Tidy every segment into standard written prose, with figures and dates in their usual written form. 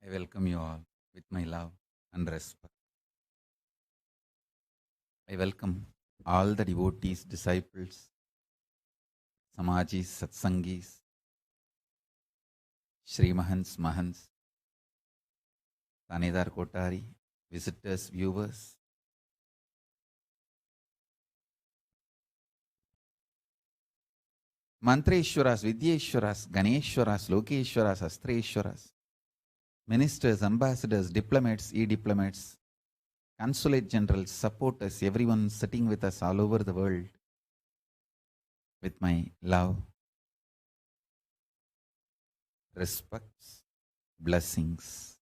I welcome you all with my love and respect. I welcome all the devotees, disciples, Samajis, Satsangis, Shri Mahants, Mahants, Tanedar Kotari, visitors, viewers. Mantreshwaras, Vidyeshwaras, Ganeshwaras, Lokeshwaras, Astreshwaras, ministers, ambassadors, diplomats, e-diplomats, consulate generals, supporters, everyone sitting with us all over the world with my love, respects, blessings.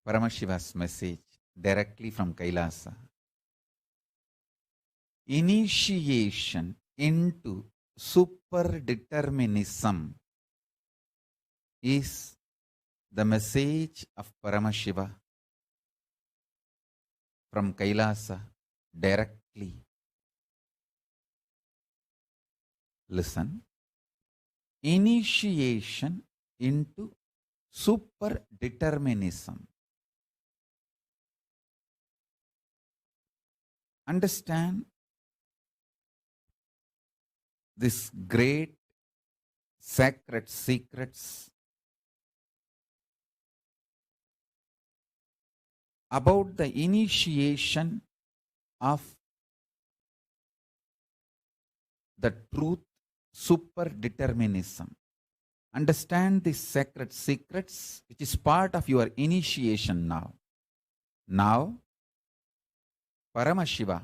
Paramashiva's message directly from Kailasa. Initiation into superdeterminism is the message of Paramashiva from Kailasa directly. Listen. Initiation into superdeterminism. Understand this great sacred secrets about the initiation of the truth superdeterminism. Understand these sacred secrets, which is part of your initiation now. Now, Paramashiva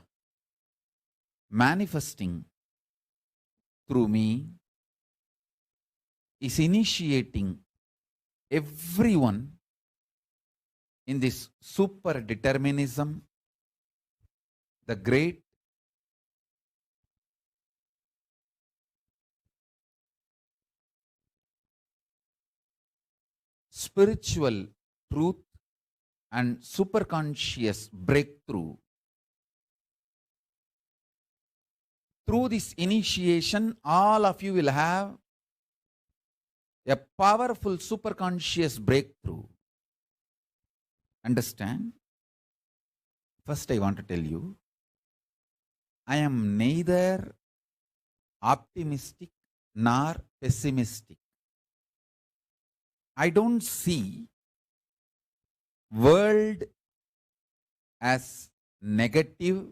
manifesting through me is initiating everyone in this superdeterminism, the great spiritual truth and superconscious breakthrough. Through this initiation, all of you will have a powerful superconscious breakthrough. Understand? First, I want to tell you, I am neither optimistic nor pessimistic. I don't see world as negative.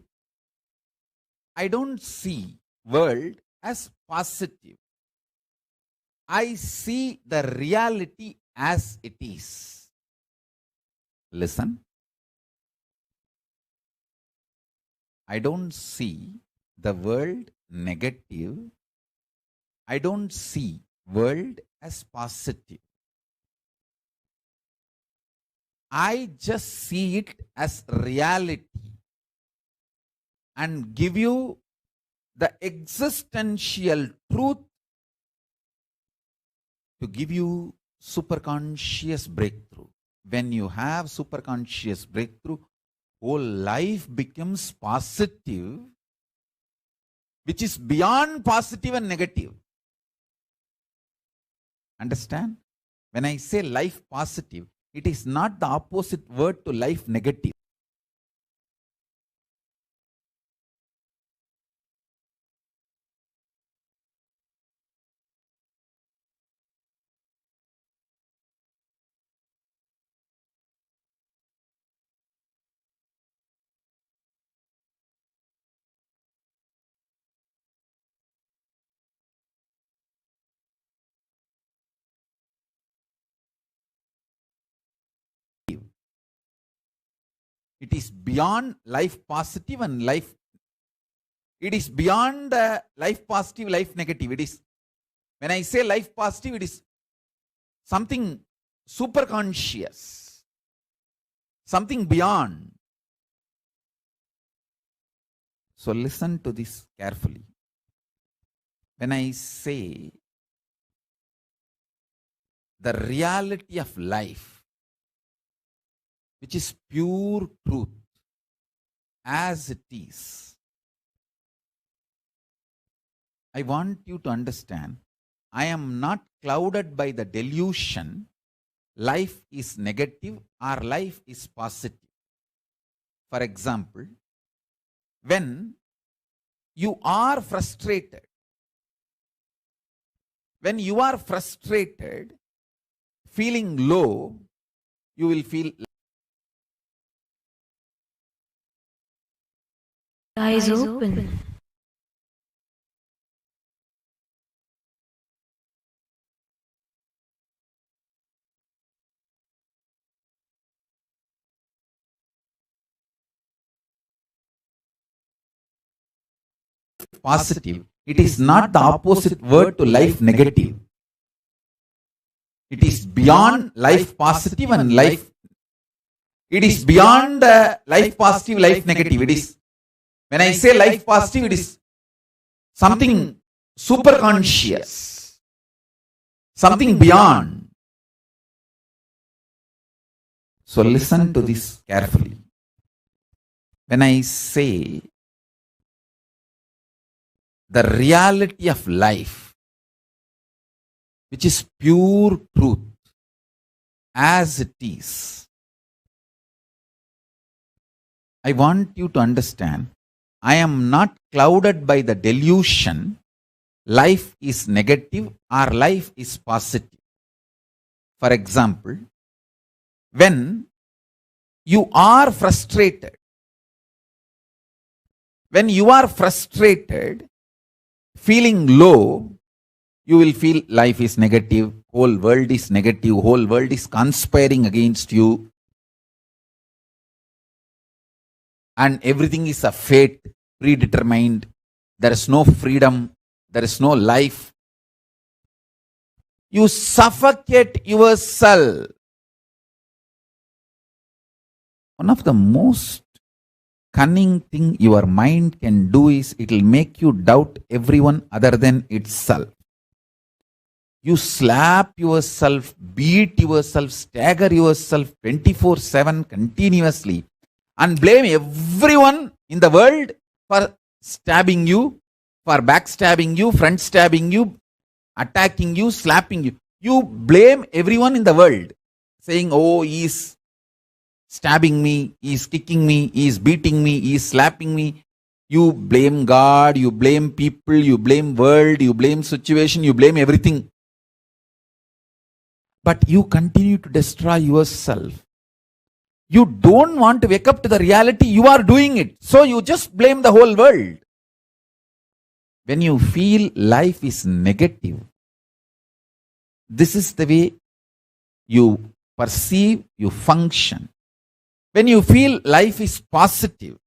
I don't see world as positive. I see the reality as it is. Listen. I don't see the world negative. I don't see world as positive. I just see it as reality and give you the existential truth to give you superconscious breakthrough. When you have superconscious breakthrough, whole life becomes positive, which is beyond positive and negative. Understand? When I say life positive, it is not the opposite word to life negative. It is beyond life positive and life. It is beyond life positive, life negative. It is, when I say life positive, it is something super conscious, something beyond. So listen to this carefully. When I say the reality of life, which is pure truth as it is. I want you to understand, I am not clouded by the delusion life is negative or life is positive. For example, when you are frustrated, feeling low, you will feel Eyes open. positive. It is not the opposite word to life negative. It is beyond life positive and life. It is beyond life positive, life negative. It is, when I say life positive, it is something super conscious, something beyond. So listen to this carefully. When I say the reality of life, which is pure truth as it is, I want you to understand, I am not clouded by the delusion life is negative or life is positive. For example, when you are frustrated, feeling low, you will feel life is negative, whole world is negative, whole world is conspiring against you, and everything is a fate, predetermined. There is no freedom, there is no life. You suffocate yourself. One of the most cunning thing your mind can do is it will make you doubt everyone other than itself. You slap yourself, beat yourself, stagger yourself 24/7 continuously and blame everyone in the world for stabbing you, for backstabbing you, front stabbing you, attacking you, slapping you. You blame everyone in the world, saying, oh, he's stabbing me, he's kicking me, he's beating me, he's slapping me. You blame God, you blame people, you blame world, you blame situation, you blame everything. But you continue to destroy yourself. You don't want to wake up to the reality you are doing it. So you just blame the whole world. When you feel life is negative, this is the way you perceive, you function. When you feel life is positive,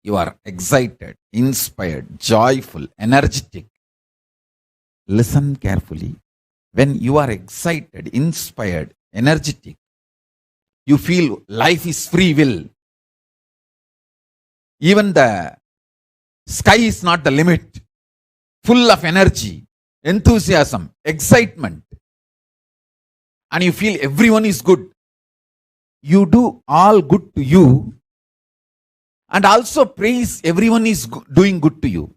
you are excited, inspired, joyful, energetic. Listen carefully. When you are excited, inspired, energetic, you feel life is free will. Even the sky is not the limit. Full of energy, enthusiasm, excitement. And you feel everyone is good. You do all good to you and also praise everyone is doing good to you.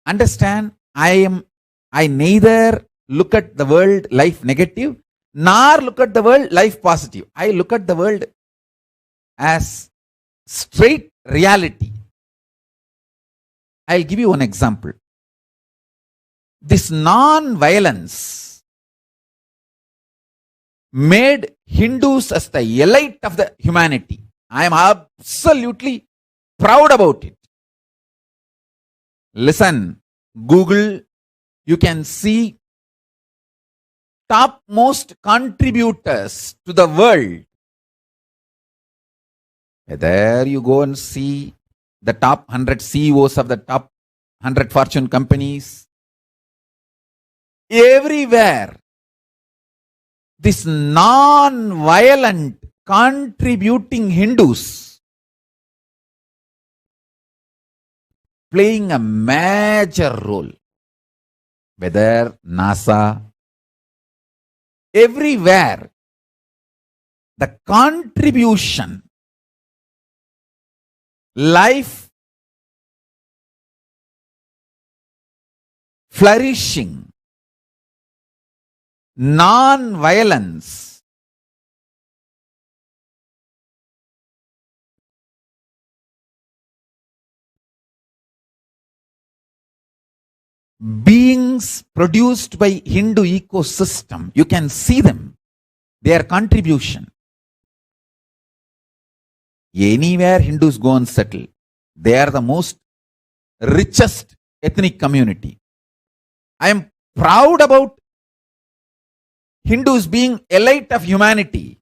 Understand, I neither look at the world life negative nor look at the world life positive. I look at the world as straight reality. I'll give you one example. This non-violence made Hindus as the elite of the humanity. I am absolutely proud about it. Listen, Google, you can see topmost contributors to the world. Whether you go and see the top 100 CEOs of the top 100 fortune companies, everywhere, this non-violent contributing Hindus playing a major role. Whether NASA, everywhere the contribution, life flourishing, non-violence, beings produced by Hindu ecosystem, you can see them, their contribution. Anywhere Hindus go and settle, they are the most richest ethnic community. I am proud about Hindus being elite of humanity.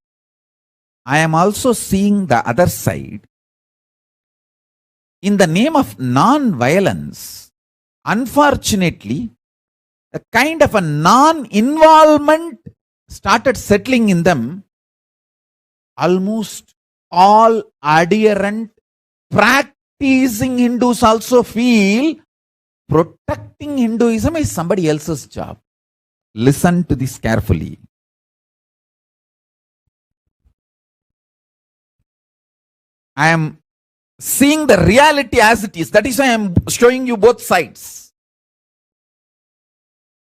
I am also seeing the other side. In the name of non-violence, unfortunately, a kind of a non-involvement started settling in them. Almost all adherent, practicing Hindus also feel protecting Hinduism is somebody else's job. Listen to this carefully. I am seeing the reality as it is. That is why I am showing you both sides.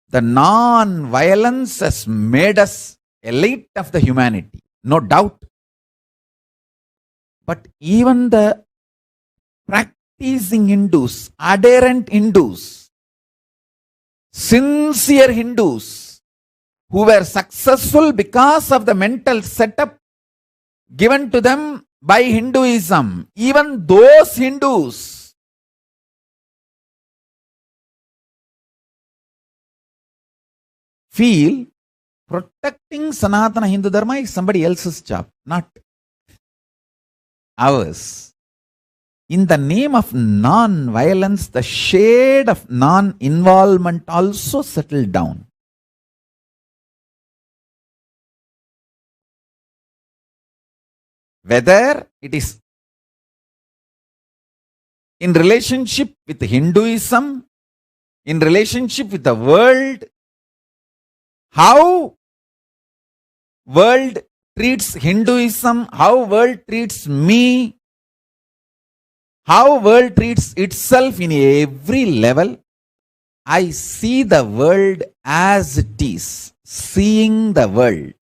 The non-violence has made us elite of the humanity, no doubt. But even the practicing Hindus, adherent Hindus, sincere Hindus, who were successful because of the mental setup given to them by Hinduism, even those Hindus feel protecting Sanatana Hindu Dharma is somebody else's job, not ours. In the name of non-violence, the shade of non-involvement also settled down. Whether it is in relationship with Hinduism, in relationship with the world, how world treats Hinduism, how world treats me, how world treats itself in every level, I see the world as it is. Seeing the world,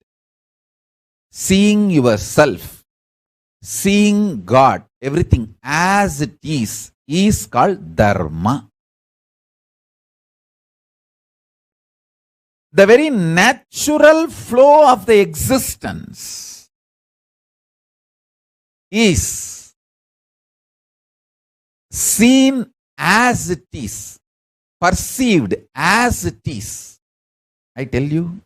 seeing yourself, seeing God, everything as it is called Dharma. The very natural flow of the existence is seen as it is, perceived as it is. I tell you,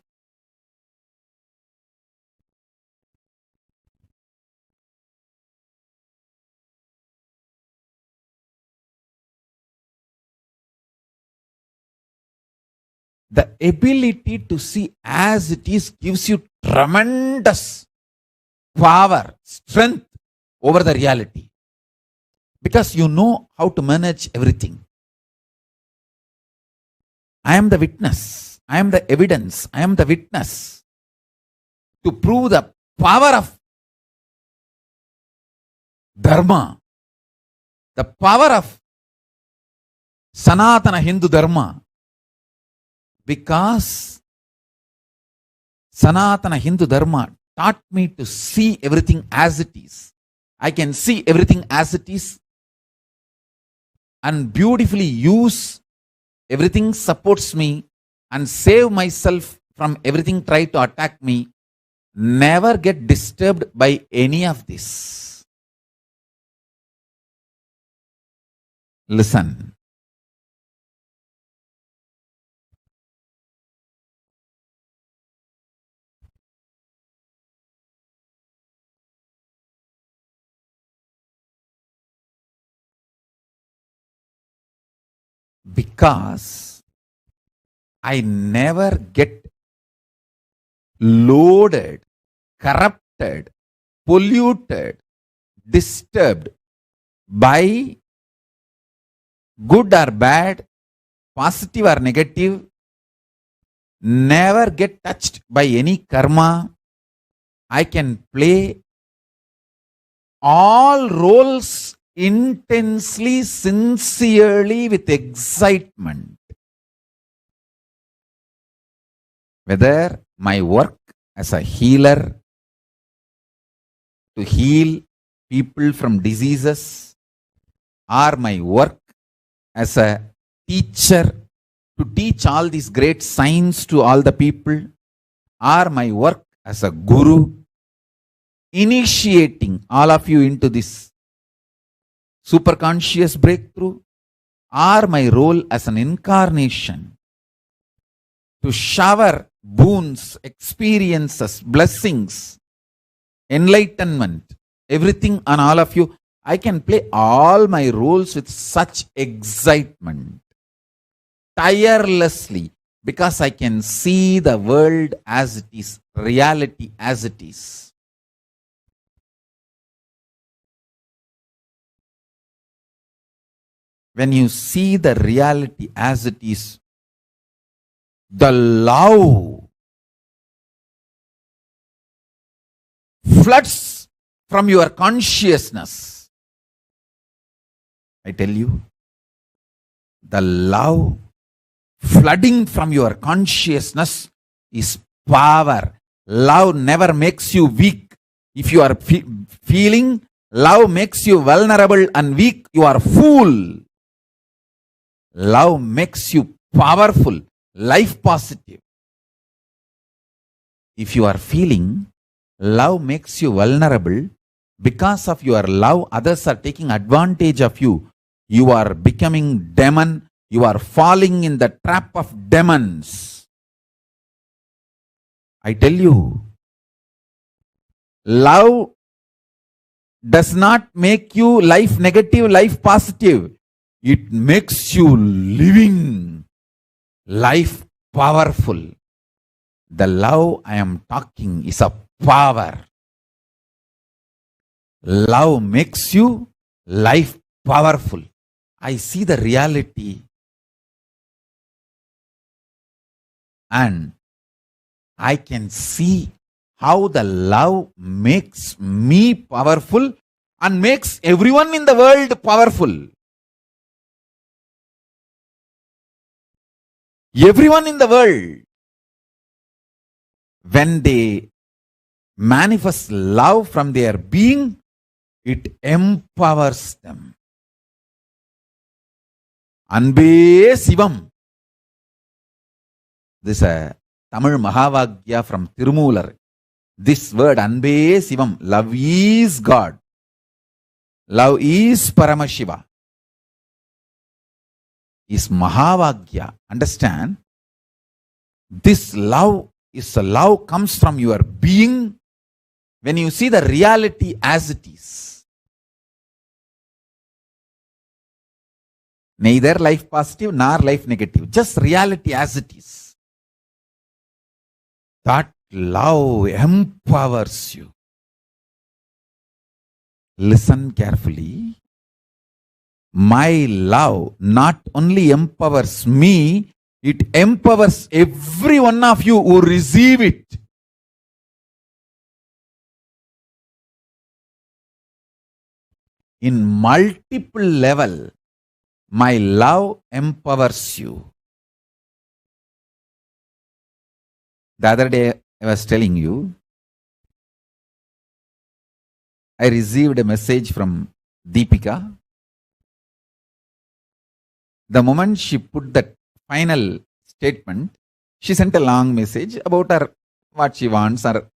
the ability to see as it is gives you tremendous power, strength over the reality. Because you know how to manage everything. I am the witness. I am the evidence. I am the witness to prove the power of Dharma, the power of Sanatana Hindu Dharma. Because Sanatana Hindu Dharma taught me to see everything as it is. I can see everything as it is and beautifully use everything supports me and save myself from everything try to attack me. Never get disturbed by any of this. Listen. Because I never get loaded, corrupted, polluted, disturbed by good or bad, positive or negative, never get touched by any karma. I can play all roles intensely, sincerely, with excitement. Whether my work as a healer to heal people from diseases, or my work as a teacher to teach all these great science to all the people, or my work as a guru, initiating all of you into this superconscious breakthrough, or my role as an incarnation to shower boons, experiences, blessings, enlightenment, everything on all of you. I can play all my roles with such excitement, tirelessly, because I can see the world as it is, reality as it is. When you see the reality as it is, the love floods from your consciousness. I tell you, the love flooding from your consciousness is power. Love never makes you weak. If you are feeling love makes you vulnerable and weak, you are fool. Love makes you powerful, life positive. If you are feeling love makes you vulnerable, because of your love, others are taking advantage of you. You are becoming demon. You are falling in the trap of demons. I tell you, love does not make you life negative, life positive. It makes you living life powerful. The love I am talking is a power. Love makes you life powerful. I see the reality and I can see how the love makes me powerful and makes everyone in the world powerful. Everyone in the world, when they manifest love from their being, it empowers them. Anbe Sivam. This is a Tamil Mahavagya from Tirumular. This word Anbe Sivam, love is God. Love is Paramashiva. Is Mahavagya. Understand? This love is a love comes from your being when you see the reality as it is. Neither life positive nor life negative. Just reality as it is. That love empowers you. Listen carefully. My love not only empowers me, it empowers every one of you who receive it. In multiple level, my love empowers you. The other day, I was telling you, I received a message from Deepika. The moment she put that final statement, she sent a long message about her, what she wants, her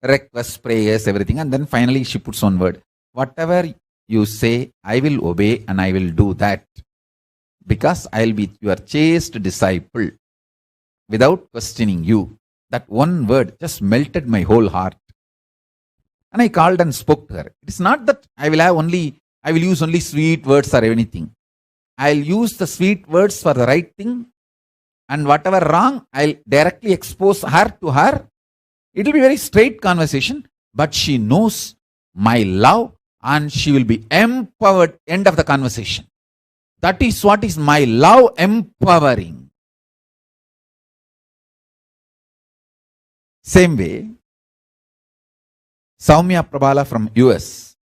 requests, prayers, everything. And then finally she puts one word. Whatever you say, I will obey and I will do that. Because I will be your chaste disciple without questioning you. That one word just melted my whole heart. And I called and spoke to her. It is not that I will use only sweet words or anything. I'll use the sweet words for the right thing, and whatever wrong, I'll directly expose her to her. It will be very straight conversation, but she knows my love and she will be empowered. End of the conversation. That is what is my love empowering. Same way, Soumya Prabhala from US,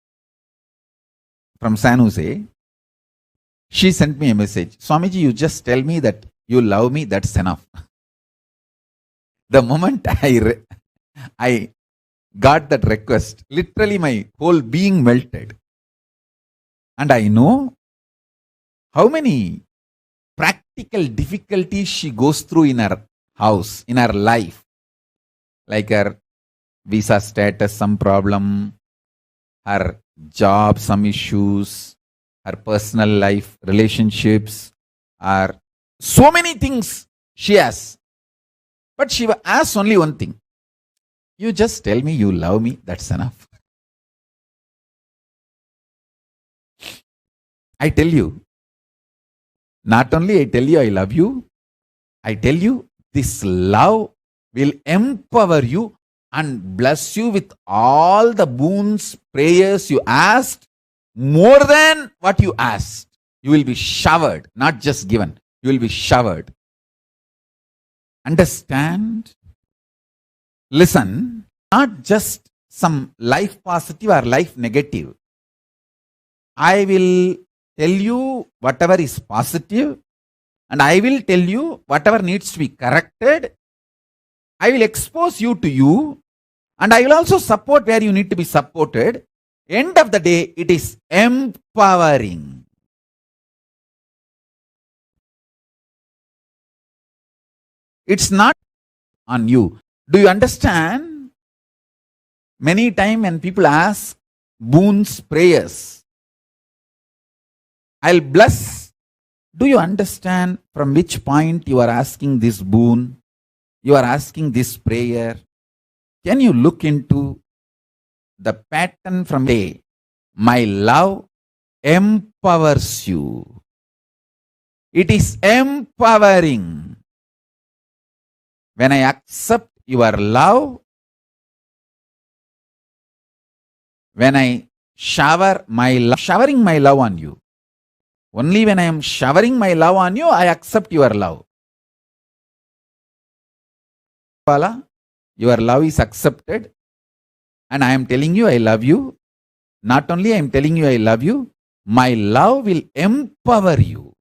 from San Jose, she sent me a message. Swamiji, you just tell me that you love me, that's enough. The moment I got that request, literally my whole being melted. And I know how many practical difficulties she goes through in her house, in her life. Like her visa status, some problem, her job, some issues, her personal life, relationships, or so many things she has. But she asks only one thing. You just tell me you love me, that's enough. I tell you, not only I tell you I love you, I tell you this love will empower you and bless you with all the boons, prayers you asked, more than what you asked. You will be showered, not just given. You will be showered. Understand? Listen, not just some life positive or life negative. I will tell you whatever is positive, and I will tell you whatever needs to be corrected. I will expose you to you, and I will also support where you need to be supported. End of the day, it is empowering. It's not on you. Do you understand? Many times when people ask boons, prayers, I'll bless. Do you understand from which point you are asking this boon? You are asking this prayer. Can you look into the pattern from A? My love empowers you. It is empowering. When I accept your love, when I showering my love on you, only when I am showering my love on you, I accept your love. Your love is accepted, and I am telling you I love you. Not only I am telling you I love you, my love will empower you.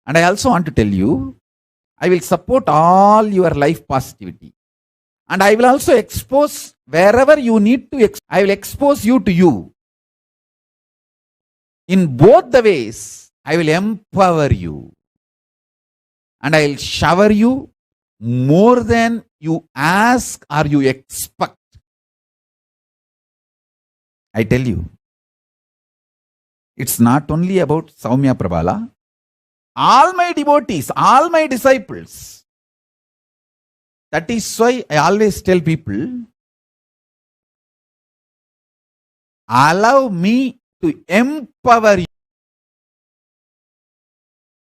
And I also want to tell you, I will support all your life positivity. And I will also expose wherever you need to, I will expose you to you. In both the ways, I will empower you. And I will shower you more than you ask or you expect. I tell you, it's not only about Soumya Prabhala. All my devotees, all my disciples. That is why I always tell people, allow me to empower you.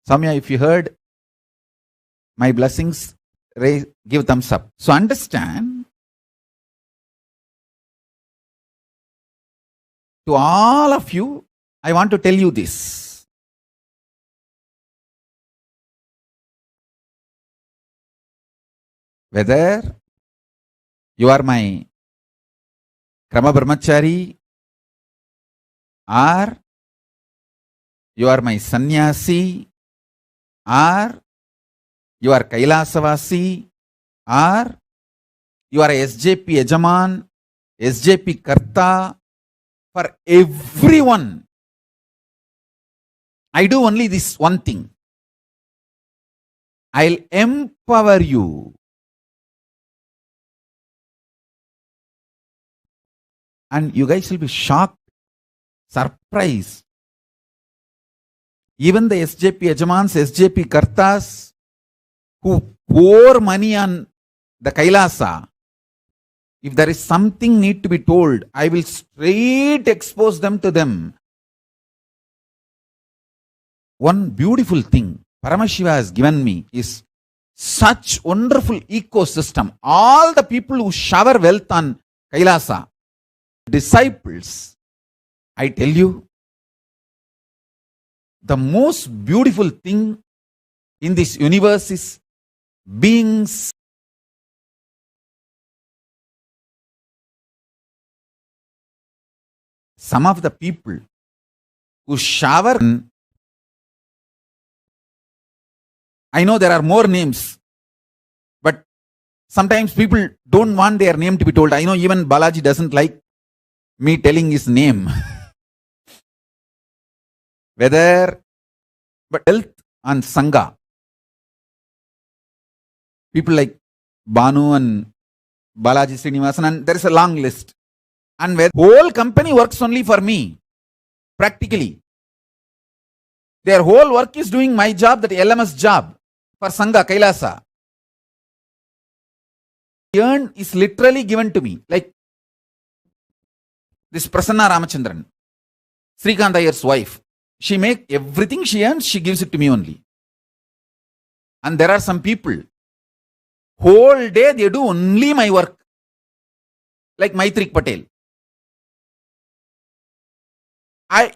Soumya, if you heard my blessings, give thumbs up. So understand, to all of you, I want to tell you this. Whether you are my Krama Brahmachari or you are my Sannyasi or you are Kailasavasi or you are a SJP Yajaman, SJP Karta, for everyone, I do only this one thing. I'll empower you. And you guys will be shocked, surprised. Even the SJP Yajamans, SJP Kartas, who pour money on the Kailasa, if there is something need to be told, I will straight expose them to them. One beautiful thing Paramashiva has given me is such wonderful ecosystem. All the people who shower wealth on Kailasa, disciples, I tell you, the most beautiful thing in this universe is beings some of the people who shower, I know there are more names, but sometimes people don't want their name to be told. I know even Balaji doesn't like me telling his name. Whether, but health and Sangha. People like Banu and Balaji Srinivasan, and there is a long list. And where whole company works only for me, practically. Their whole work is doing my job, that LMS job for Sangha, Kailasa. Earn is literally given to me. Like this Prasanna Ramachandran, Srikant Iyer's wife. She make everything she earns, she gives it to me only. And there are some people, whole day they do only my work. Like Maitrik Patel.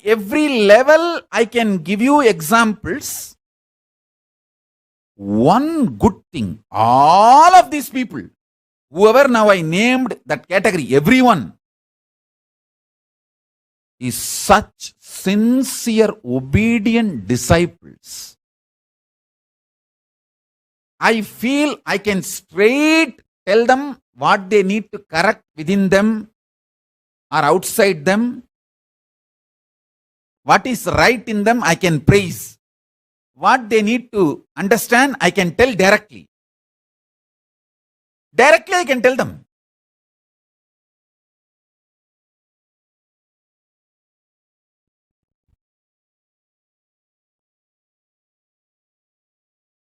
Every level I can give you examples. One good thing, all of these people, whoever now I named that category, everyone is such sincere, obedient disciples. I feel I can straight tell them what they need to correct within them or outside them. What is right in them, I can praise. What they need to understand, I can tell directly. Directly I can tell them.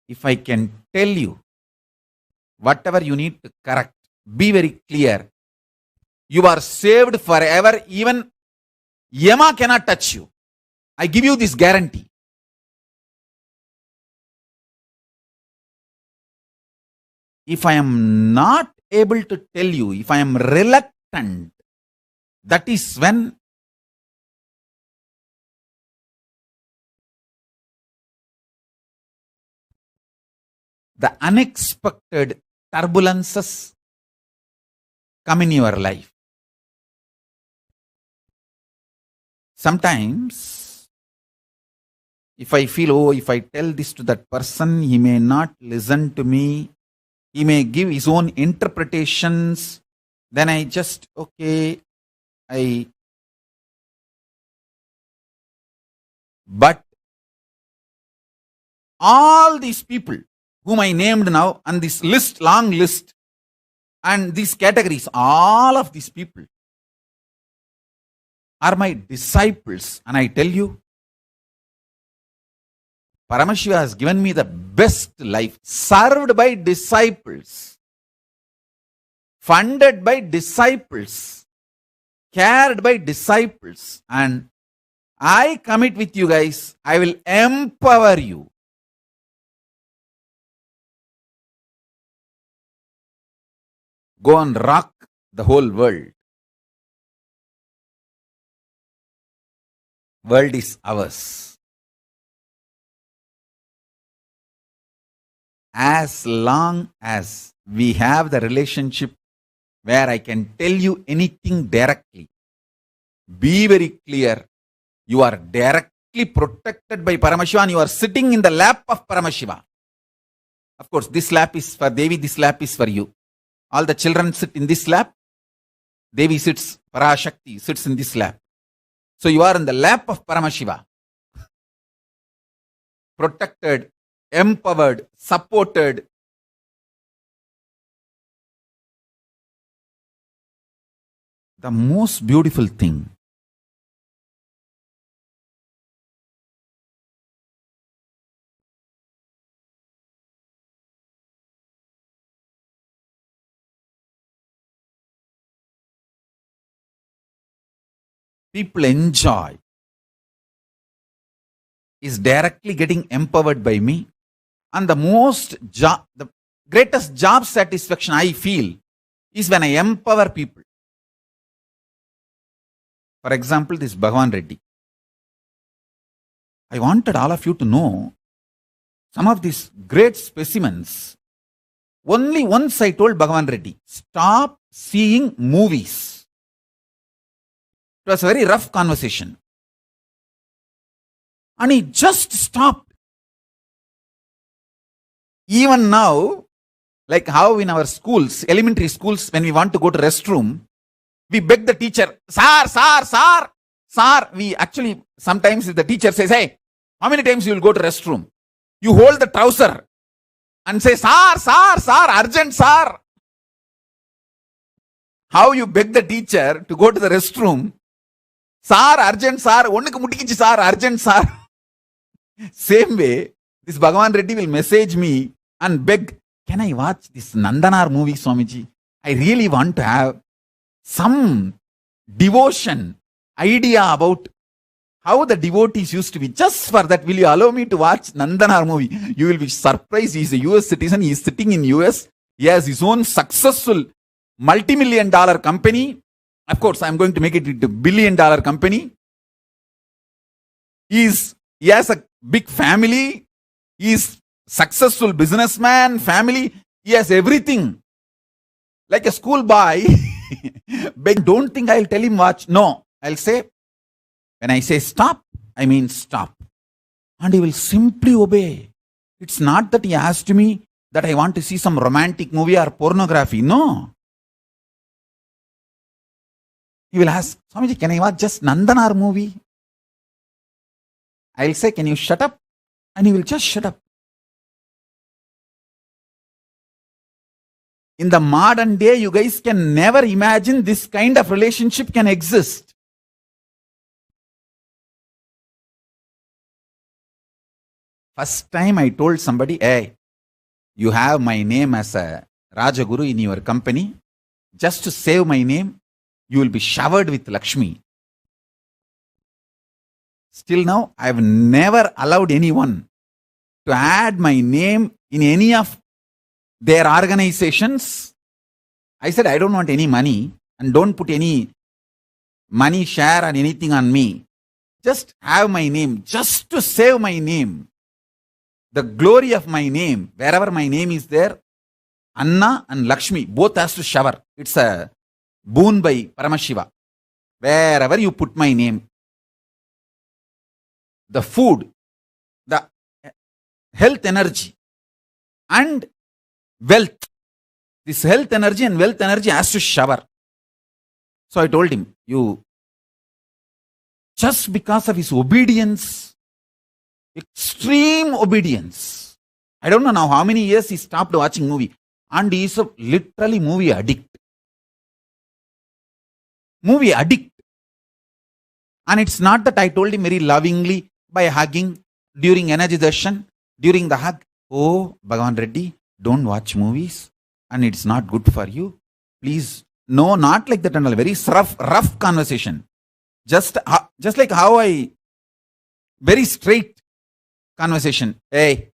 If I can tell you whatever you need to correct, be very clear. You are saved forever. Even Yama cannot touch you. I give you this guarantee. If I am not able to tell you, if I am reluctant, that is when the unexpected turbulences come in your life. Sometimes, if I feel, oh, if I tell this to that person, he may not listen to me, he may give his own interpretations, then I just, okay, but all these people whom I named now, and this list, long list, and these categories, all of these people are my disciples. And I tell you, Paramashiva has given me the best life, served by disciples, funded by disciples, cared by disciples. And I commit with you guys, I will empower you. Go and rock the whole world. World is ours. As long as we have the relationship where I can tell you anything directly, be very clear, you are directly protected by Paramashiva and you are sitting in the lap of Paramashiva. Of course, this lap is for Devi, this lap is for you. All the children sit in this lap. Devi sits, Parashakti sits in this lap. So you are in the lap of Paramashiva. Protected, empowered, supported. The most beautiful thing, people enjoy is directly getting empowered by me. And the greatest job satisfaction I feel is when I empower people. For example, this Bhagavan Reddy. I wanted all of you to know some of these great specimens. Only once I told Bhagavan Reddy, stop seeing movies. It was a very rough conversation. And he just stopped. Even now, like how in our schools, elementary schools, when we want to go to restroom, we beg the teacher, sir. We actually, sometimes if the teacher says, hey, how many times you will go to restroom? You hold the trouser and say, sir, urgent, sir. How you beg the teacher to go to the restroom? Sir, urgent, sir. Onnuku muttikichi, sir, urgent, sir. Same way, this Bhagavan Reddy will message me and beg, can I watch this Nandanar movie, Swamiji? I really want to have some devotion, idea about how the devotees used to be. Just for that, will you allow me to watch Nandanar movie? You will be surprised. He is a US citizen. He is sitting in US. He has his own successful multi-million-dollar company. Of course, I'm going to make it into billion-dollar company. He has a big family. He is successful businessman, family. He has everything. Like a schoolboy. But don't think I'll tell him watch. No, I'll say, when I say stop, I mean stop. And he will simply obey. It's not that he asked me that I want to see some romantic movie or pornography. No. He will ask, Swamiji, can I watch just Nandanar movie? I'll say, can you shut up? And he will just shut up. In the modern day, you guys can never imagine this kind of relationship can exist. First time I told somebody, hey, you have my name as a Rajaguru in your company. Just to save my name, you will be showered with Lakshmi. Still now, I have never allowed anyone to add my name in any of their organizations. I said, I don't want any money and don't put any money share or anything on me. Just have my name, just to save my name. The glory of my name, wherever my name is there, Anna and Lakshmi, both has to shower. It's a boon by Paramashiva. Wherever you put my name, the food, the health energy and wealth. This health energy and wealth energy has to shower. So I told him, you, just because of his obedience, extreme obedience. I don't know now how many years he stopped watching movie. And he is a literally movie addict. Movie addict. And it's not that I told him very lovingly by hugging during energy darshan, during the hug, oh, Bhagavan Reddy, don't watch movies and it's not good for you. Please, no, not like that. And a very rough conversation. Just like how I, very straight conversation. Hey,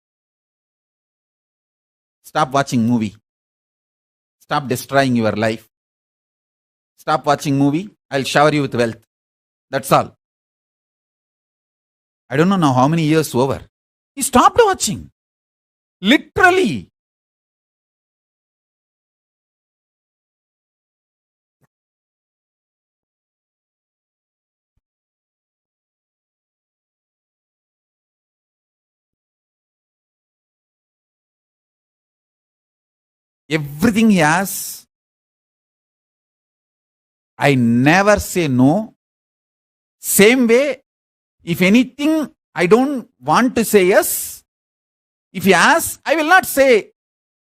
stop watching movie. Stop destroying your life. Stop watching movie. I'll shower you with wealth. That's all. I don't know now how many years over. He stopped watching. Literally. Everything he has, I never say no. Same way, if anything I don't want to say yes, if he asks, I will not say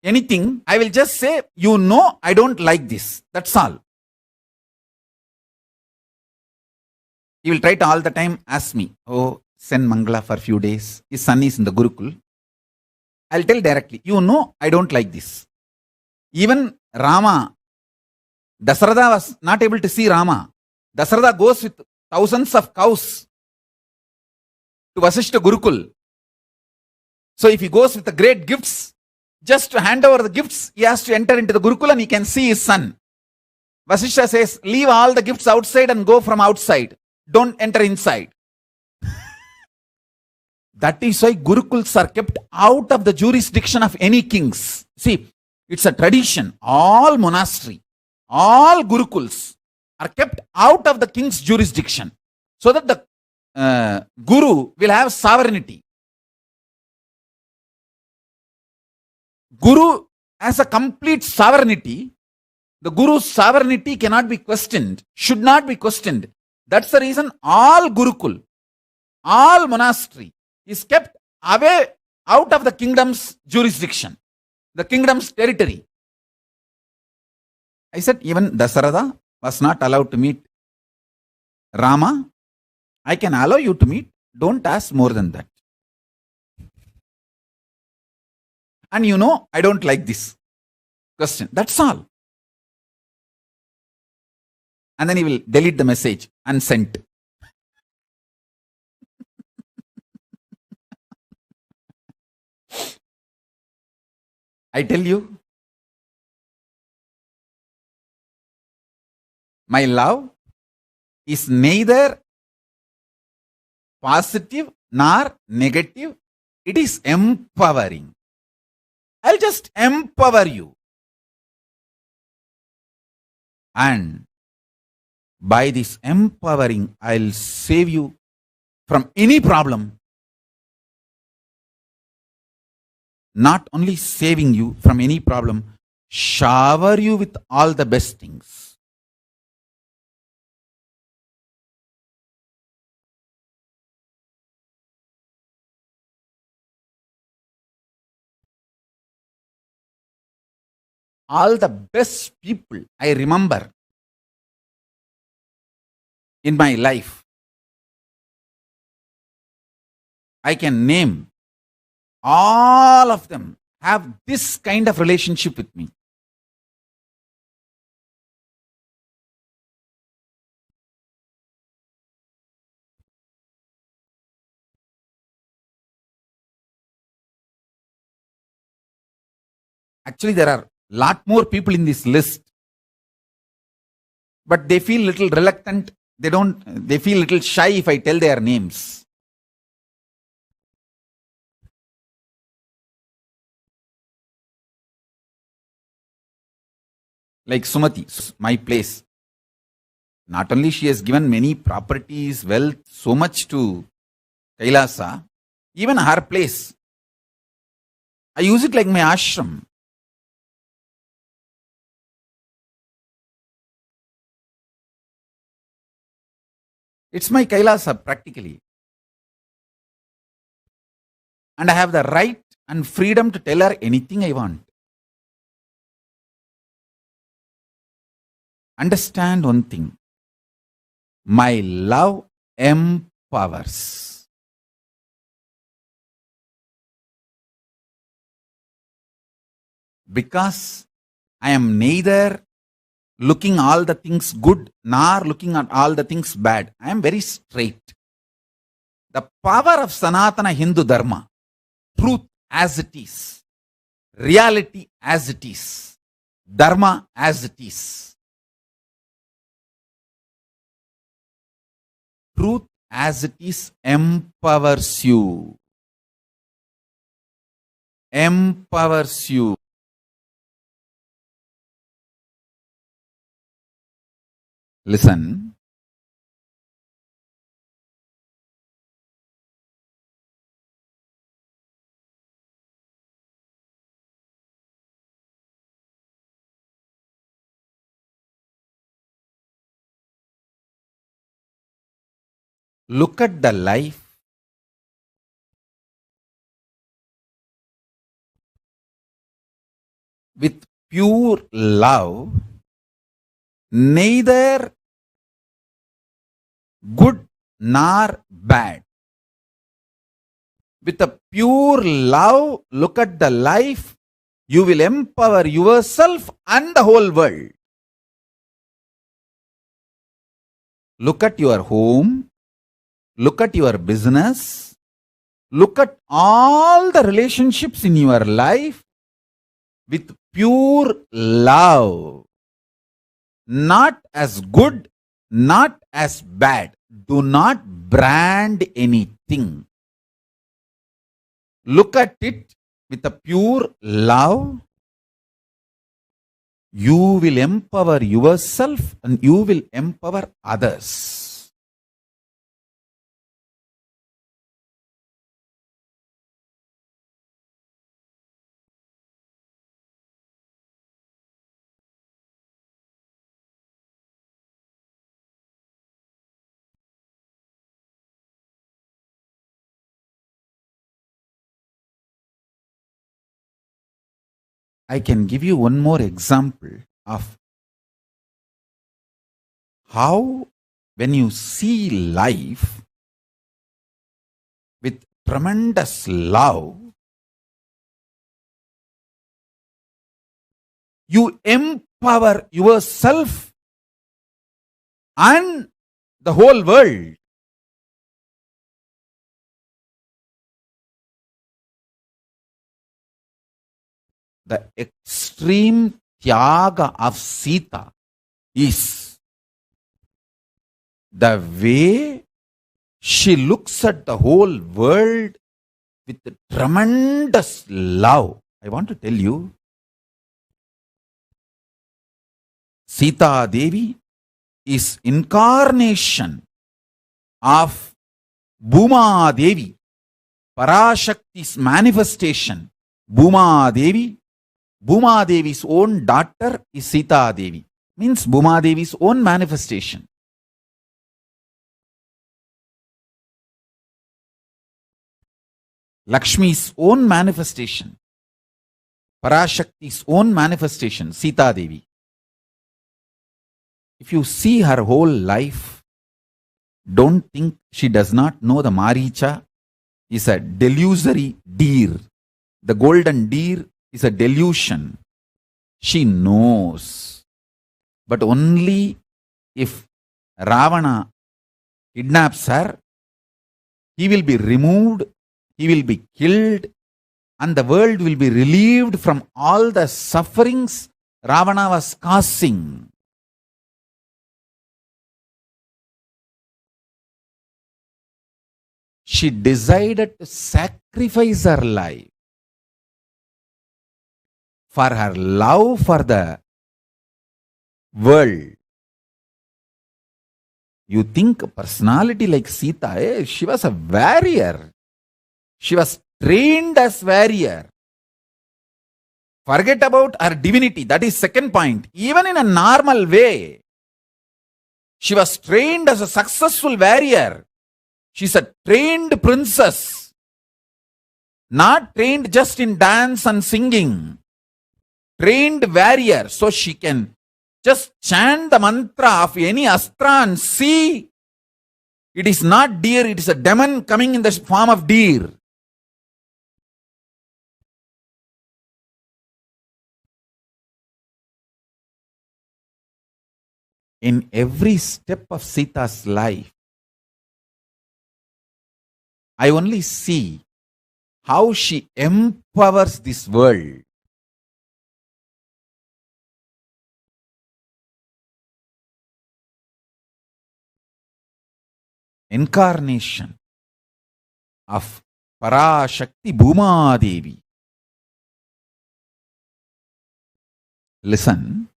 anything. I will just say, you know, I don't like this. That's all. He will try to all the time ask me, oh, send Mangala for a few days. His son is in the Gurukul. I'll tell directly, you know, I don't like this. Even Rama, Dasarada was not able to see Rama. Dasarada goes with thousands of cows to Vasishta Gurukul. So if he goes with the great gifts, just to hand over the gifts, he has to enter into the Gurukul and he can see his son. Vasishta says, leave all the gifts outside and go from outside. Don't enter inside. That is why Gurukuls are kept out of the jurisdiction of any kings. See, it's a tradition. All monastery, all Gurukuls, are kept out of the king's jurisdiction so that the guru will have sovereignty. Guru has a complete sovereignty. The guru's sovereignty cannot be questioned, should not be questioned. That's the reason all Gurukul, all monastery is kept away out of the kingdom's jurisdiction, the kingdom's territory. I said, even Dasaratha was not allowed to meet Rama. I can allow you to meet. Don't ask more than that. And you know, I don't like this question. That's all. And then he will delete the message, unsent. I tell you, my love is neither positive nor negative. It is empowering. I'll just empower you. And by this empowering, I'll save you from any problem. Not only saving you from any problem, shower you with all the best things. All the best people I remember in my life, I can name all of them have this kind of relationship with me. Actually, there are a lot more people in this list, but they feel little reluctant. They feel little shy if I tell their names. Like Sumati, my place. Not only she has given many properties, wealth, so much to Kailasa, even her place. I use it like my ashram. It's my Kailasa practically. And I have the right and freedom to tell her anything I want. Understand one thing. My love empowers. Because I am neither looking all the things good nor looking at all the things bad. I am very straight. The power of Sanatana Hindu Dharma, truth as it is, reality as it is, Dharma as it is. Truth as it is empowers you. Empowers you. Listen. Look at the life with pure love, neither good nor bad. With a pure love, look at the life, you will empower yourself and the whole world. Look at your home, look at your business, look at all the relationships in your life with pure love. Not as good, not as bad. Do not brand anything. Look at it with a pure love. you will empower yourself and you will empower others. I can give you one more example of how, when you see life with tremendous love, you empower yourself and the whole world. The extreme tyaga of Sita is the way she looks at the whole world with tremendous love. I want to tell you, Sita Devi is incarnation of Bhuma Devi, Parashakti's manifestation. Bhuma Devi's own daughter is Sita Devi. Means Bhuma Devi's own manifestation. Lakshmi's own manifestation. Parashakti's own manifestation, Sita Devi. If you see her whole life, don't think she does not know the Maricha is a delusory deer. The golden deer is a delusion. She knows. But only if Ravana kidnaps her, he will be removed, he will be killed, and the world will be relieved from all the sufferings Ravana was causing. She decided to sacrifice her life for her love for the world. You think a personality like Sita, she was a warrior. She was trained as warrior. Forget about her divinity. That is second point. Even in a normal way, she was trained as a successful warrior. She's a trained princess. Not trained just in dance and singing. Trained warrior. So she can just chant the mantra of any astra and see it is not deer, it is a demon coming in the form of deer. In every step of Sita's life, I only see how she empowers this world. Incarnation of Parashakti Bhuma Devi. Listen.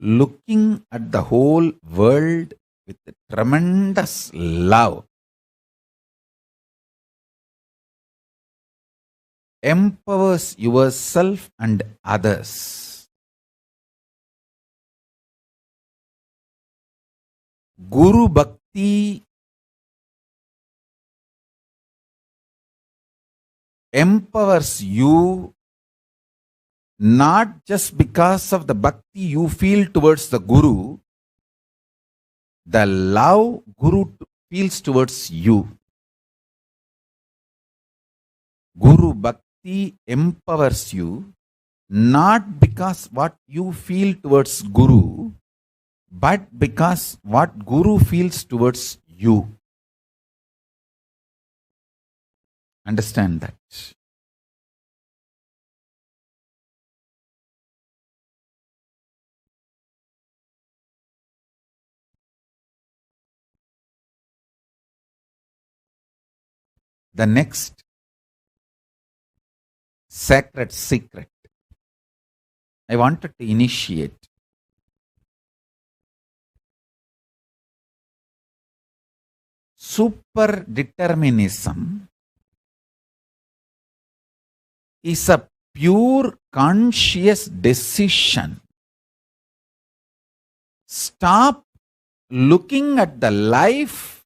Looking at the whole world with tremendous love, empowers yourself and others. Guru Bhakti empowers you not just because of the bhakti you feel towards the Guru, the love Guru feels towards you. Guru Bhakti empowers you not because what you feel towards Guru, but because what Guru feels towards you. Understand that. The next sacred secret I wanted to initiate. Super determinism is a pure conscious decision. Stop looking at the life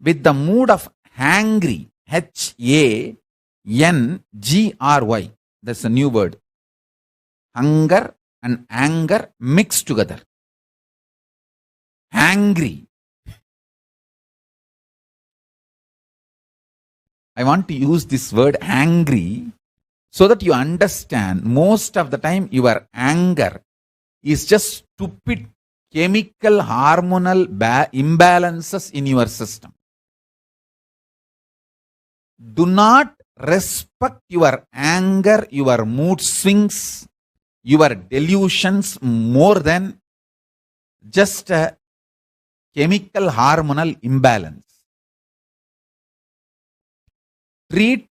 with the mood of hangry, Hangry. That's a new word. Hunger and anger mixed together. Hangry. I want to use this word angry so that you understand most of the time your anger is just stupid chemical hormonal imbalances in your system. Do not respect your anger, your mood swings, your delusions more than just a chemical hormonal imbalance. Treat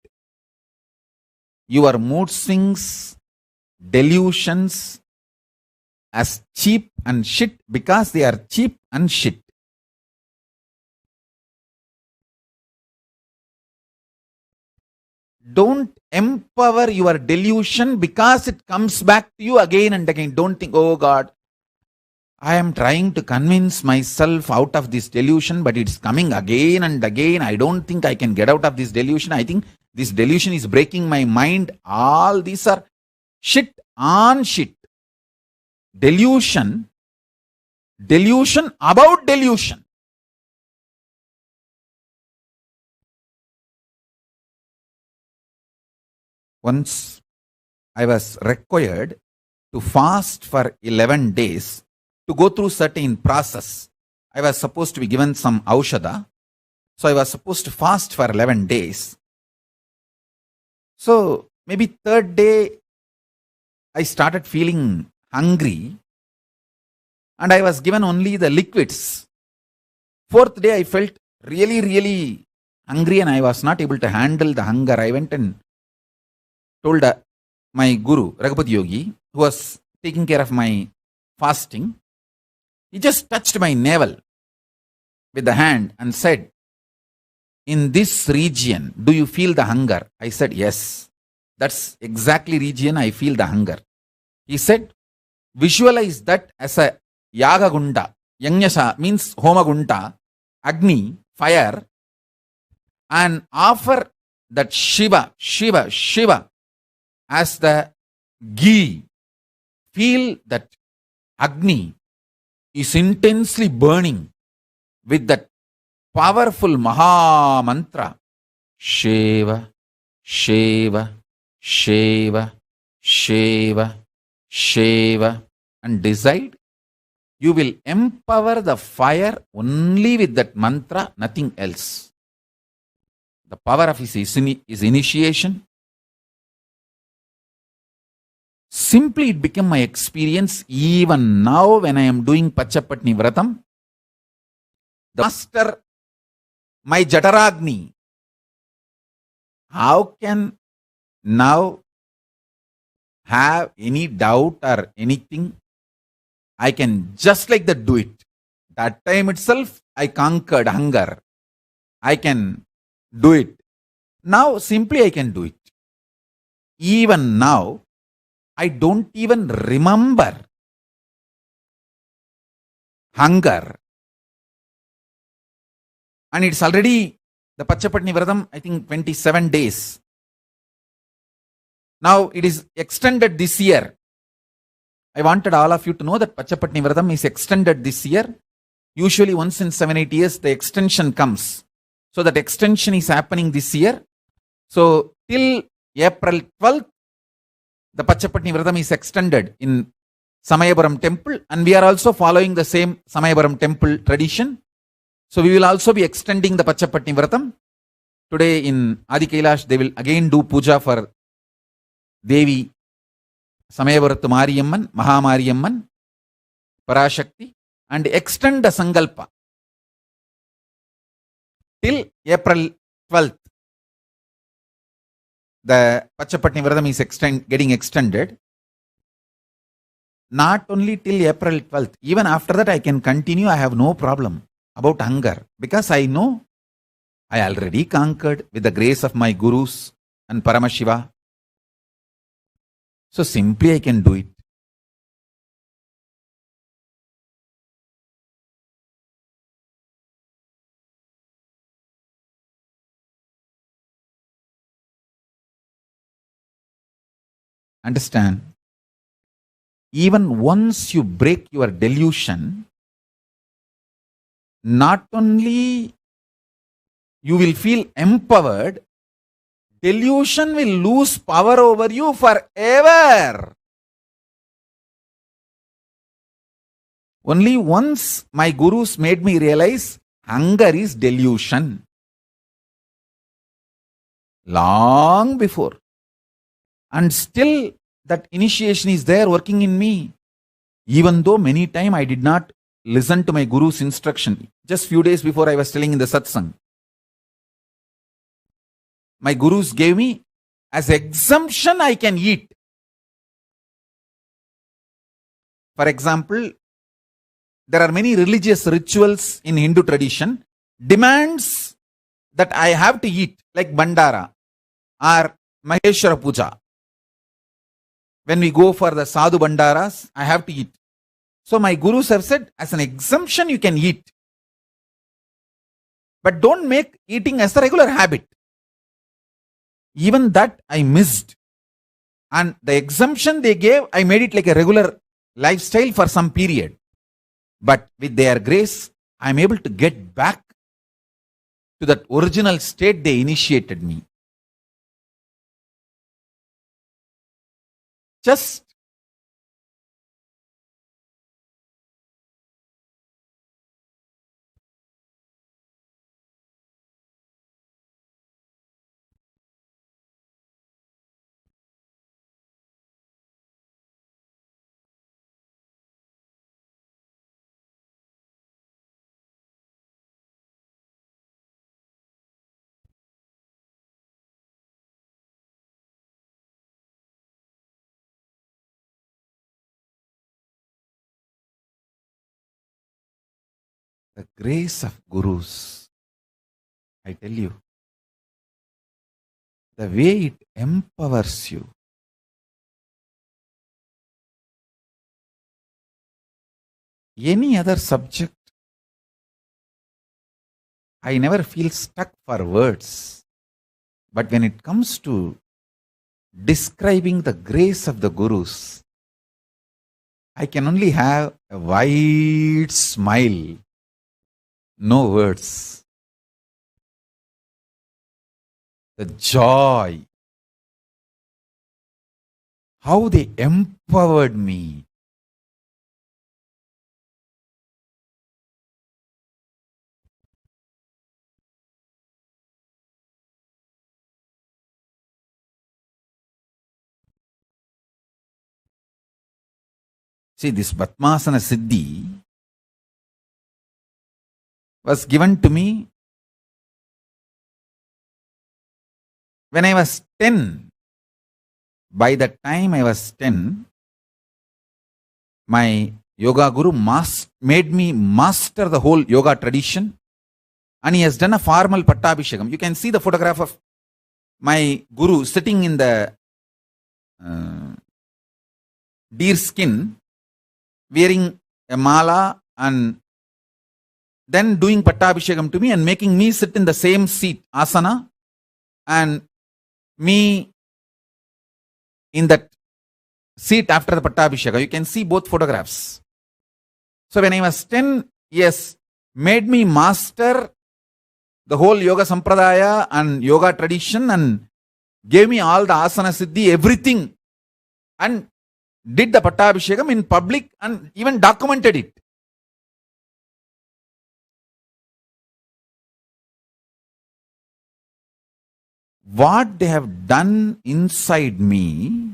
your mood swings, delusions as cheap and shit because they are cheap and shit. Don't empower your delusion because it comes back to you again and again. Don't think, oh God, I am trying to convince myself out of this delusion, but it's coming again and again. I don't think I can get out of this delusion. I think this delusion is breaking my mind. All these are shit on shit. Delusion about delusion. Once I was required to fast for 11 days to go through certain process. I was supposed to be given some aushadha. So I was supposed to fast for 11 days. So maybe third day, I started feeling hungry and I was given only the liquids. Fourth day, I felt really hungry and I was not able to handle the hunger. I went and told my guru, Raghupati Yogi, who was taking care of my fasting. He just touched my navel with the hand and said, in this region, do you feel the hunger? I said, yes. That's exactly region I feel the hunger. He said, visualize that as a yaga gunda. Yanyasa means homa gunda, Agni, fire, and offer that Shiva as the ghee. Feel that Agni is intensely burning with that powerful Maha Mantra. Shiva, Shiva, Shiva, Shiva, Shiva. And decide you will empower the fire only with that mantra, nothing else. The power of his initiation. Simply it became my experience even now when I am doing Pachapatni Vratam. The master, my Jataragni, how can now have any doubt or anything? I can just like that do it. That time itself I conquered hunger. I can do it. Now simply I can do it. Even now, I don't even remember hunger. And it's already the Pachapatni Vratam, I think 27 days. Now it is extended this year. I wanted all of you to know that Pachapatni Vratam is extended this year. Usually once in 7-8 years the extension comes. So that extension is happening this year. So till April 12th, the Pachapatni Vratam is extended in Samayapuram temple, and we are also following the same Samayapuram temple tradition. So we will also be extending the Pachapatni Vratam. Today in Adi Kailash, they will again do puja for Devi Samayapurattu Mariyamman, Mahamariyamman, Parashakti, and extend the Sankalpa till April 12th. The Pachapatni Vratam is getting extended. Not only till April 12th, even after that I can continue. I have no problem about hunger, because I know I already conquered with the grace of my gurus and Paramashiva. So simply I can do it. Understand? Even once you break your delusion, not only you will feel empowered, delusion will lose power over you forever. Only once my gurus made me realize hunger is delusion. Long before. And still that initiation is there working in me. Even though many times I did not listen to my guru's instruction. Just few days before I was telling in the satsang. My gurus gave me as exemption I can eat. For example, there are many religious rituals in Hindu tradition, demands that I have to eat, like Bandara or Maheshwara Puja. When we go for the Sadhu Bandaras, I have to eat. So my gurus have said, as an exemption you can eat. But don't make eating as a regular habit. Even that I missed. And the exemption they gave, I made it like a regular lifestyle for some period. But with their grace, I am able to get back to that original state they initiated me. Just the grace of gurus, I tell you, the way it empowers you. Any other subject, I never feel stuck for words. But when it comes to describing the grace of the gurus, I can only have a wide smile. No words. The joy. How they empowered me. See, this Padmasana Siddhi was given to me when I was 10. By the time I was 10, my yoga guru made me master the whole yoga tradition, and he has done a formal Pattabhishekam. You can see the photograph of my guru sitting in the deer skin, wearing a mala and then doing Pattabhishekam to me and making me sit in the same seat, asana, and me in that seat after the Pattabhishekam. You can see both photographs. So when I was 10, yes, made me master the whole yoga sampradaya and yoga tradition and gave me all the asana siddhi, everything. and did the Pattabhishekam in public and even documented it. What they have done inside me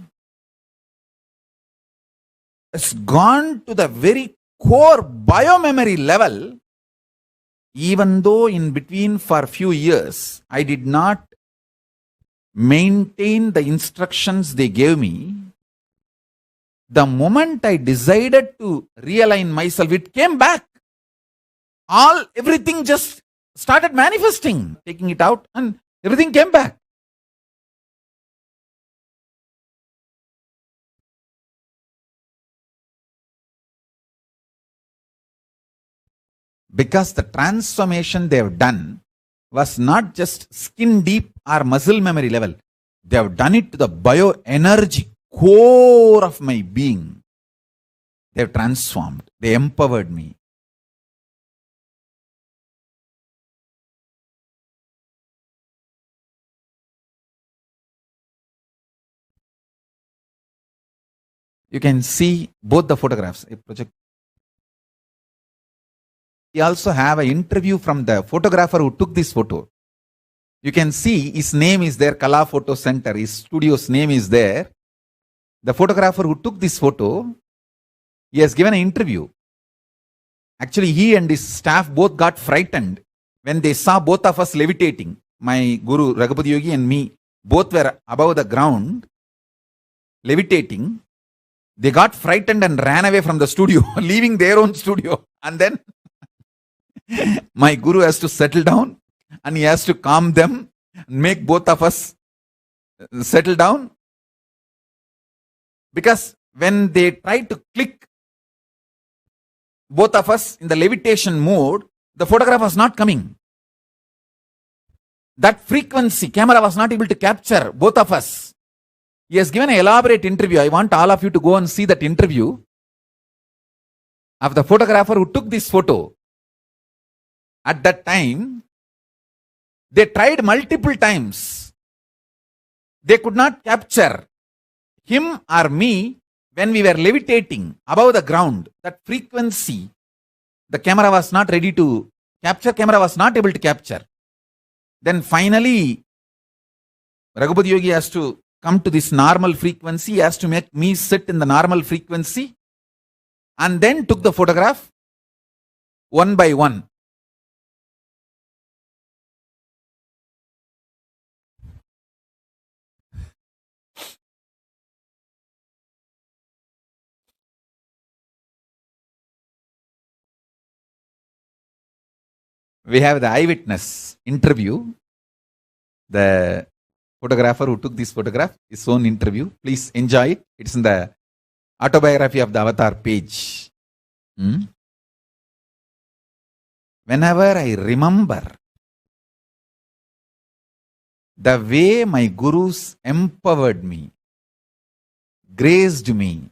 has gone to the very core biomemory level, even though in between for a few years I did not maintain the instructions they gave me. The moment I decided to realign myself, it came back. Everything just started manifesting, taking it out, and everything came back. Because the transformation they have done was not just skin deep or muscle memory level. They have done it to the bioenergy core of my being. They have transformed. They empowered me. You can see both the photographs. We also have an interview from the photographer who took this photo. You can see his name is there, Kala Photo Center. His studio's name is there. The photographer who took this photo, he has given an interview. Actually, he and his staff both got frightened when they saw both of us levitating. My Guru Raghupati Yogi and me, both were above the ground, levitating. They got frightened and ran away from the studio, leaving their own studio. And then my Guru has to settle down and he has to calm them, make both of us settle down. Because when they tried to click both of us in the levitation mode, the photograph was not coming. That frequency, camera was not able to capture both of us. He has given an elaborate interview. I want all of you to go and see that interview of the photographer who took this photo. At that time, they tried multiple times. They could not capture him or me when we were levitating above the ground. That frequency, the camera was not ready to capture, camera was not able to capture. Then finally, Raghupati Yogi has to come to this normal frequency, he has to make me sit in the normal frequency, and then took the photograph one by one. We have the eyewitness interview. The photographer who took this photograph, his own interview. Please enjoy it. It's in the autobiography of the Avatar page. Whenever I remember the way my gurus empowered me, graced me,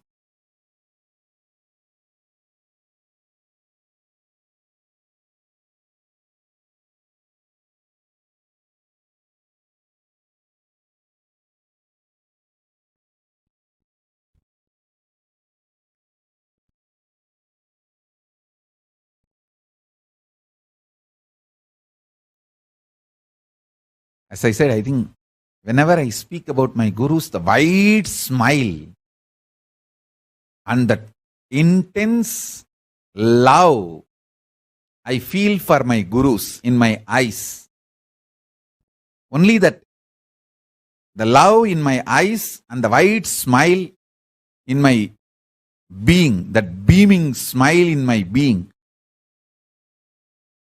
as I said, I think whenever I speak about my gurus, the wide smile and the intense love I feel for my gurus in my eyes. Only that the love in my eyes and the wide smile in my being, that beaming smile in my being,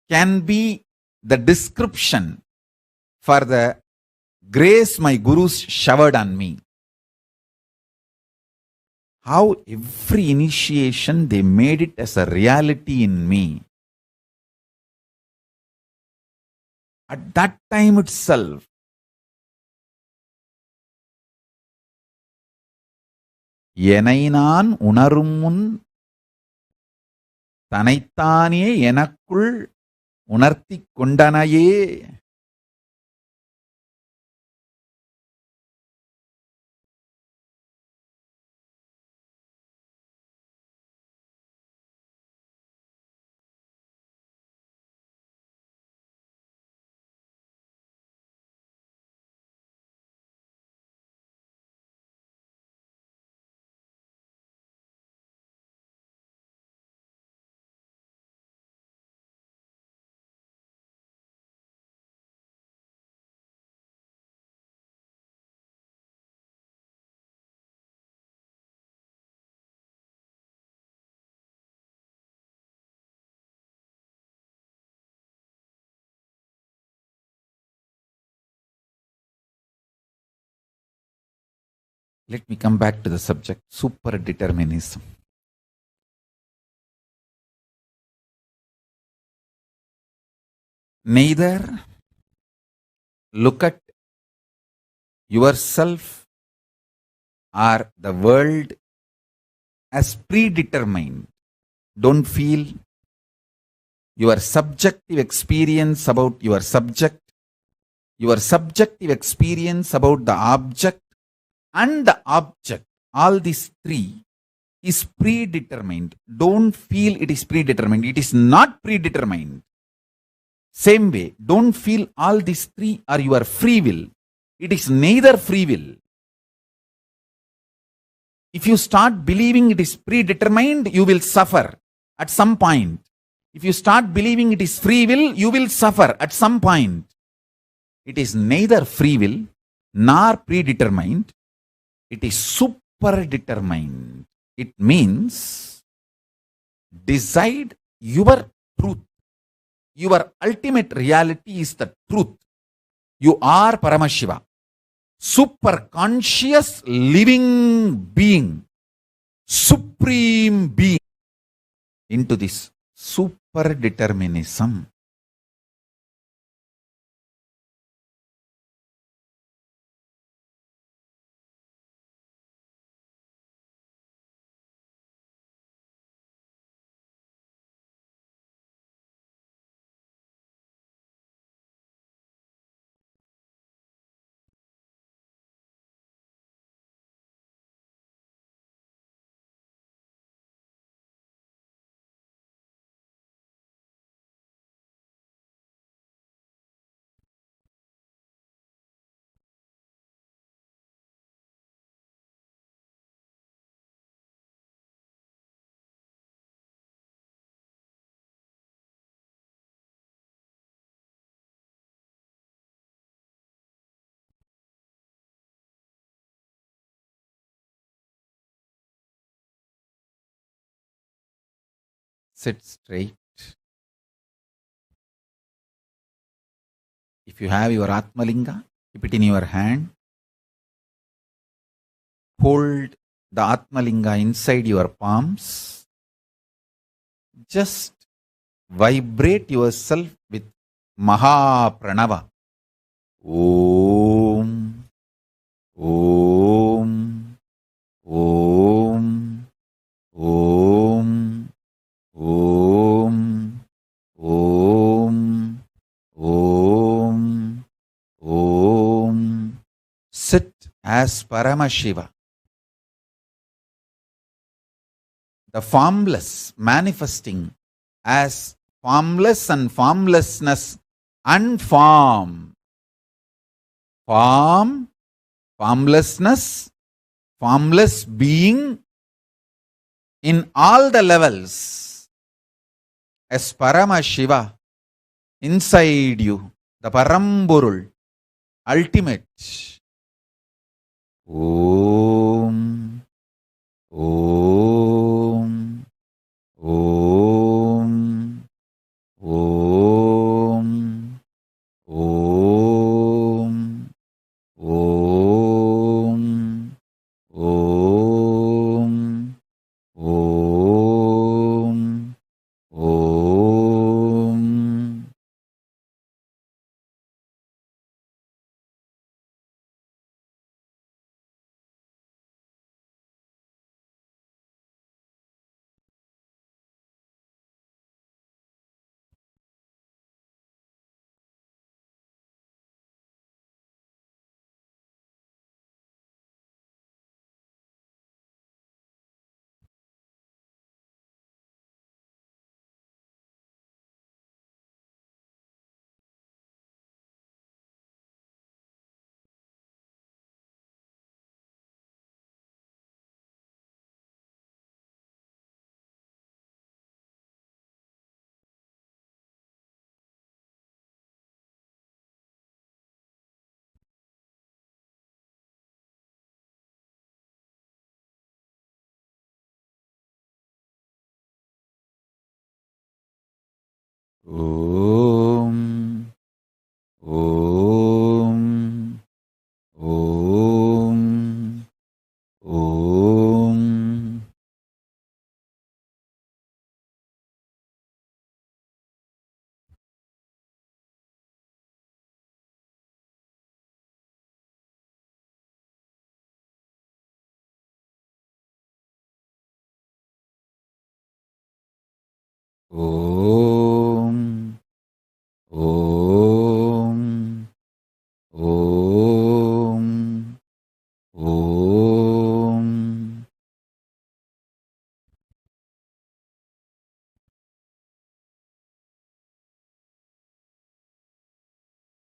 can be the description for the grace my gurus showered on me. How every initiation they made it as a reality in me. At that time itself, என்னை நான் உணரும் முன் தனைத்தானே எனக்குள் உணர்த்திக் கொண்டனையே. Let me come back to the subject, super determinism. Neither look at yourself or the world as predetermined. Don't feel your subjective experience about your subject, your subjective experience about the object, and the object, all these three is predetermined. Don't feel it is predetermined. It is not predetermined. Same way, don't feel all these three are your free will. It is neither free will. If you start believing it is predetermined, you will suffer at some point. If you start believing it is free will, you will suffer at some point. It is neither free will nor predetermined. It is superdetermined. It means decide your truth. Your ultimate reality is the truth. You are Paramashiva. Super conscious living being. Supreme being. Into this superdeterminism. Sit straight. If you have your Atmalinga, keep it in your hand. Hold the Atmalinga inside your palms. Just vibrate yourself with Maha Pranava. Om, Om, Om, Om, Om, Om, Om, Om. Sit as Paramashiva. The formless manifesting as formless and formlessness, unformed. Form, formlessness, formless being in all the levels as Paramashiva inside you, the Paramburul, ultimate. Om, Om, Om, Om, Om, Om, Om, Om, Om. Om, Om, Om, Om. Om. Om. Om. Om.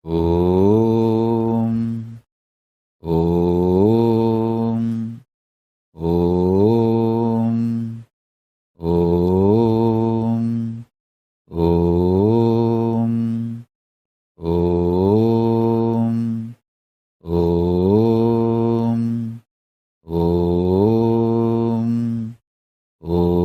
Om. Om. Om. Om. Om. Om. Om. Om.